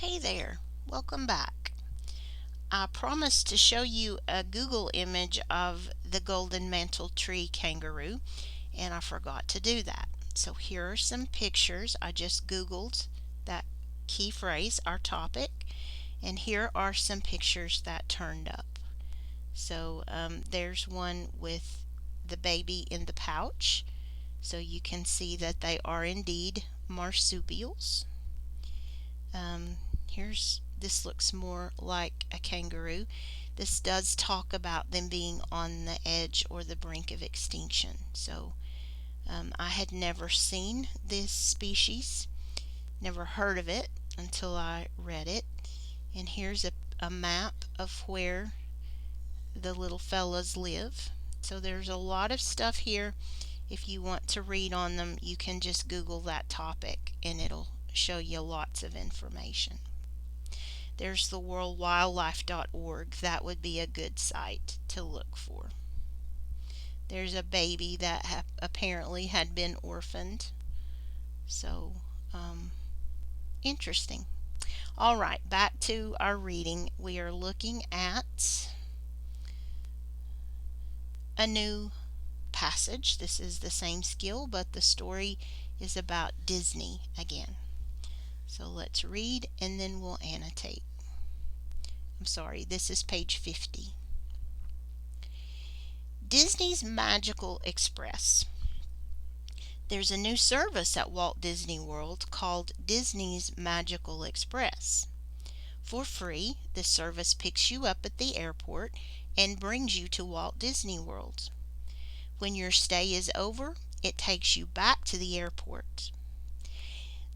Hey there, welcome back. I promised to show you a Google image of the golden mantle tree kangaroo, and I forgot to do that. So here are some pictures. I just Googled that key phrase, our topic, and here are some pictures that turned up. There's one with the baby in the pouch, so you can see that they are indeed marsupials. This looks more like a kangaroo. This does talk about them being on the edge or the brink of extinction. I had never seen this species, never heard of it until I read it. And here's a map of where the little fellas live. So there's a lot of stuff here. If you want to read on them, you can just Google that topic and it'll show you lots of information. There's the worldwildlife.org. That would be a good site to look for. There's a baby that apparently had been orphaned. So, interesting. All right, back to our reading. We are looking at a new passage. This is the same skill, but the story is about Disney again. So let's read and then we'll annotate. I'm sorry, this is page 50. Disney's Magical Express. There's a new service at Walt Disney World called Disney's Magical Express. For free, the service picks you up at the airport and brings you to Walt Disney World. When your stay is over, it takes you back to the airport.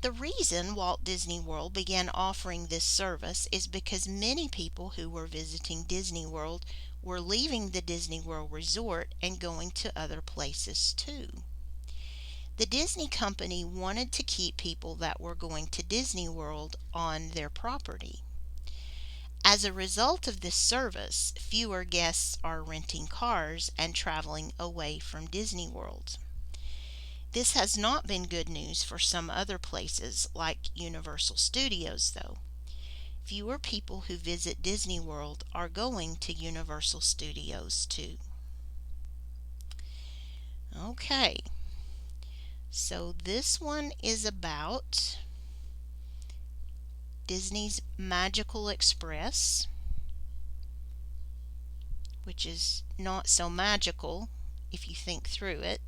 The reason Walt Disney World began offering this service is because many people who were visiting Disney World were leaving the Disney World Resort and going to other places too. The Disney Company wanted to keep people that were going to Disney World on their property. As a result of this service, fewer guests are renting cars and traveling away from Disney World. This has not been good news for some other places like Universal Studios, though. Fewer people who visit Disney World are going to Universal Studios too. Okay, so this one is about Disney's Magical Express, which is not so magical if you think through it.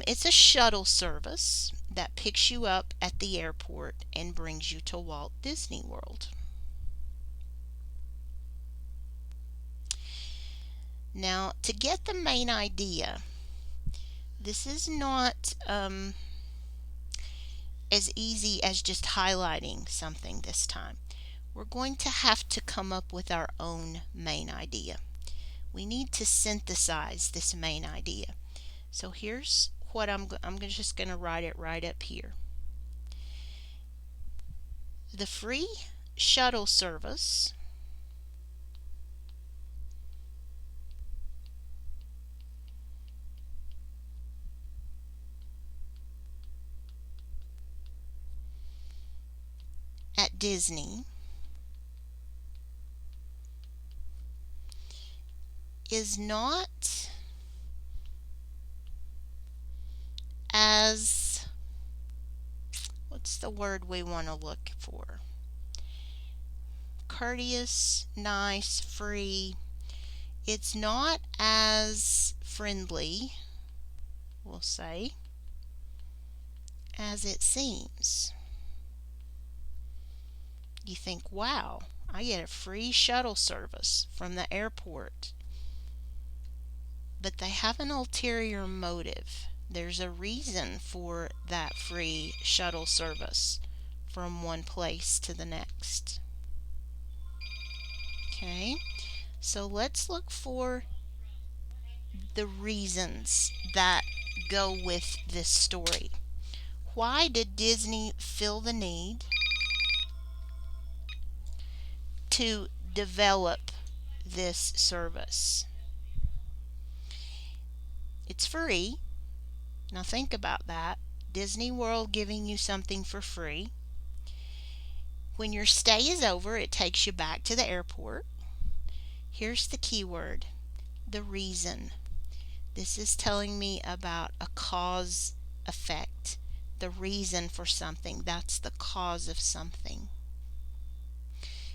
It's a shuttle service that picks you up at the airport and brings you to Walt Disney World. Now, to get the main idea, this is not as easy as just highlighting something this time. We're going to have to come up with our own main idea. We need to synthesize this main idea. So here's what I'm just going to write it right up here. The free shuttle service at Disney is not as, what's the word we want to look for? Courteous, nice, free. It's not as friendly, we'll say, as it seems. You think, wow, I get a free shuttle service from the airport. But they have an ulterior motive. There's a reason for that free shuttle service from one place to the next. Okay, so let's look for the reasons that go with this story. Why did Disney feel the need to develop this service? It's free. Now think about that. Disney World giving you something for free. When your stay is over, it takes you back to the airport. Here's the key word, the reason. This is telling me about a cause effect. The reason for something, that's the cause of something.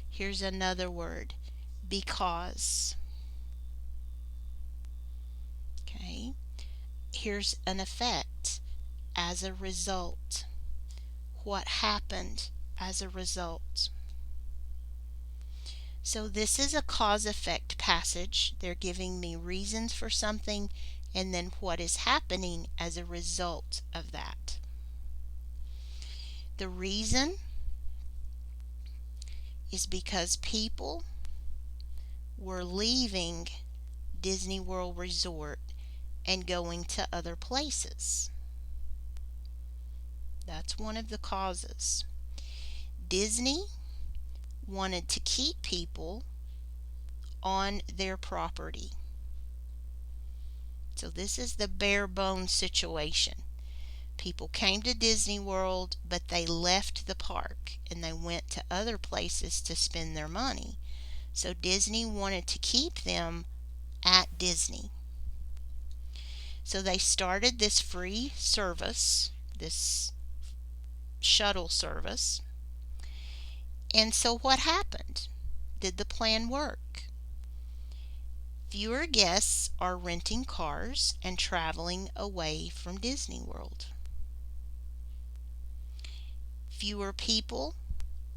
Here's another word, because. Okay. Here's an effect, as a result. What happened as a result? So this is a cause-effect passage. They're giving me reasons for something and then what is happening as a result of that. The reason is because people were leaving Disney World Resort and going to other places. That's one of the causes. Disney wanted to keep people on their property. So this is the bare bones situation. People came to Disney World, but they left the park and they went to other places to spend their money. So Disney wanted to keep them at Disney. So they started this free service, this shuttle service. And so what happened? Did the plan work? Fewer guests are renting cars and traveling away from Disney World. Fewer people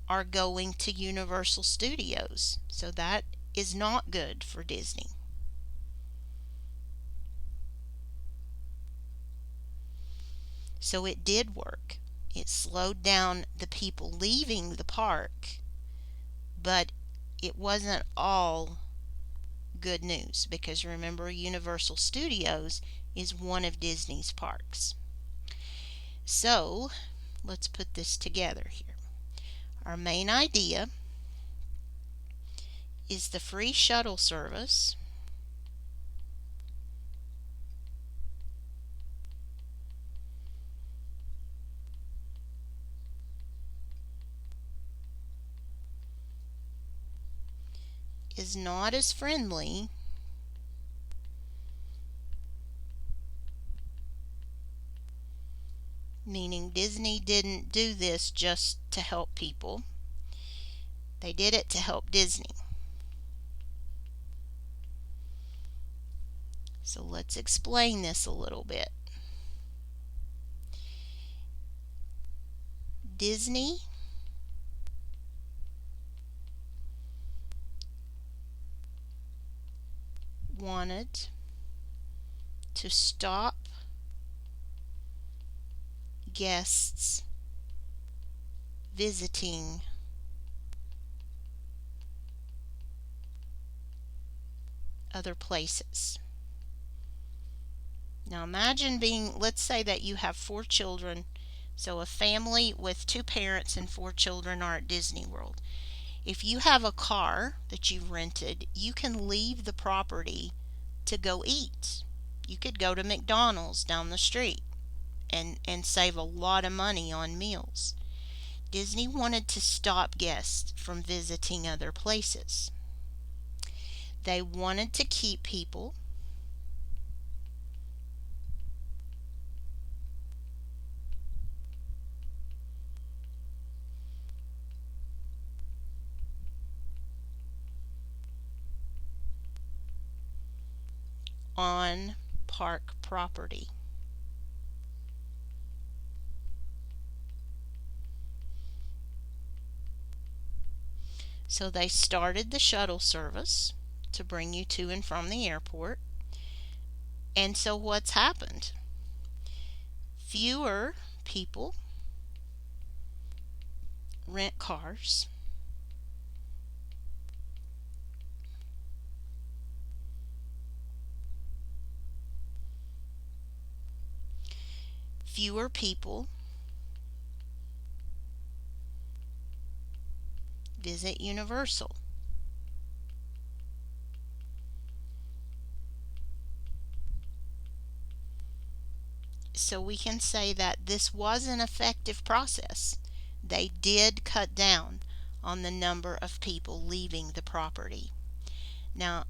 are going to Universal Studios, so that is not good for Disney. So it did work. It slowed down the people leaving the park, but it wasn't all good news, because remember, Universal Studios is one of Disney's parks. So let's put this together here. Our main idea is the free shuttle service is not as friendly meaning Disney didn't do this just to help people. They did it to help Disney. So let's explain this a little bit. Disney wanted to stop guests visiting other places. Now imagine let's say that you have 4 children, so a family with 2 parents and 4 children are at Disney World. If you have a car that you've rented, you can leave the property to go eat. You could go to McDonald's down the street and save a lot of money on meals. Disney wanted to stop guests from visiting other places. They wanted to keep people on park property. So they started the shuttle service to bring you to and from the airport. And so what's happened? Fewer people rent cars. Fewer people visit Universal. So we can say that this was an effective process. They did cut down on the number of people leaving the property. Now,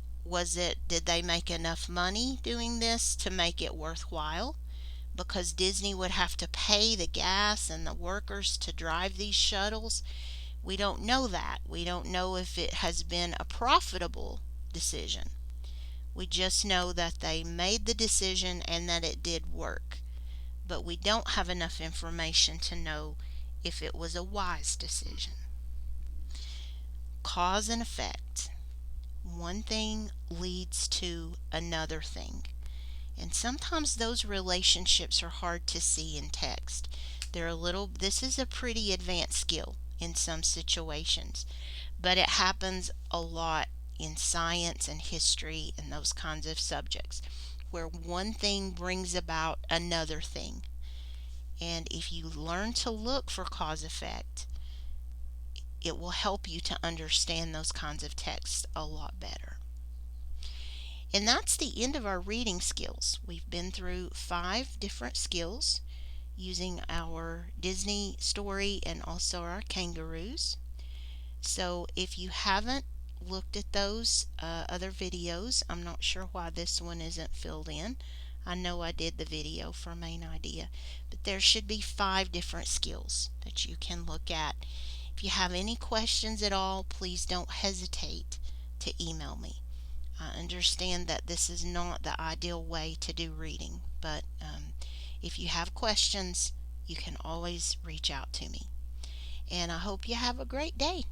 did they make enough money doing this to make it worthwhile? Because Disney would have to pay the gas and the workers to drive these shuttles. We don't know that. We don't know if it has been a profitable decision. We just know that they made the decision and that it did work. But we don't have enough information to know if it was a wise decision. Cause and effect. One thing leads to another thing. And sometimes those relationships are hard to see in text. This is a pretty advanced skill in some situations, but it happens a lot in science and history and those kinds of subjects where one thing brings about another thing. And if you learn to look for cause effect, it will help you to understand those kinds of texts a lot better. And that's the end of our reading skills. We've been through 5 different skills using our Disney story and also our kangaroos. So if you haven't looked at those other videos, I'm not sure why this one isn't filled in. I know I did the video for Main Idea, but there should be 5 different skills that you can look at. If you have any questions at all, please don't hesitate to email me. I understand that this is not the ideal way to do reading, but if you have questions, you can always reach out to me. And I hope you have a great day.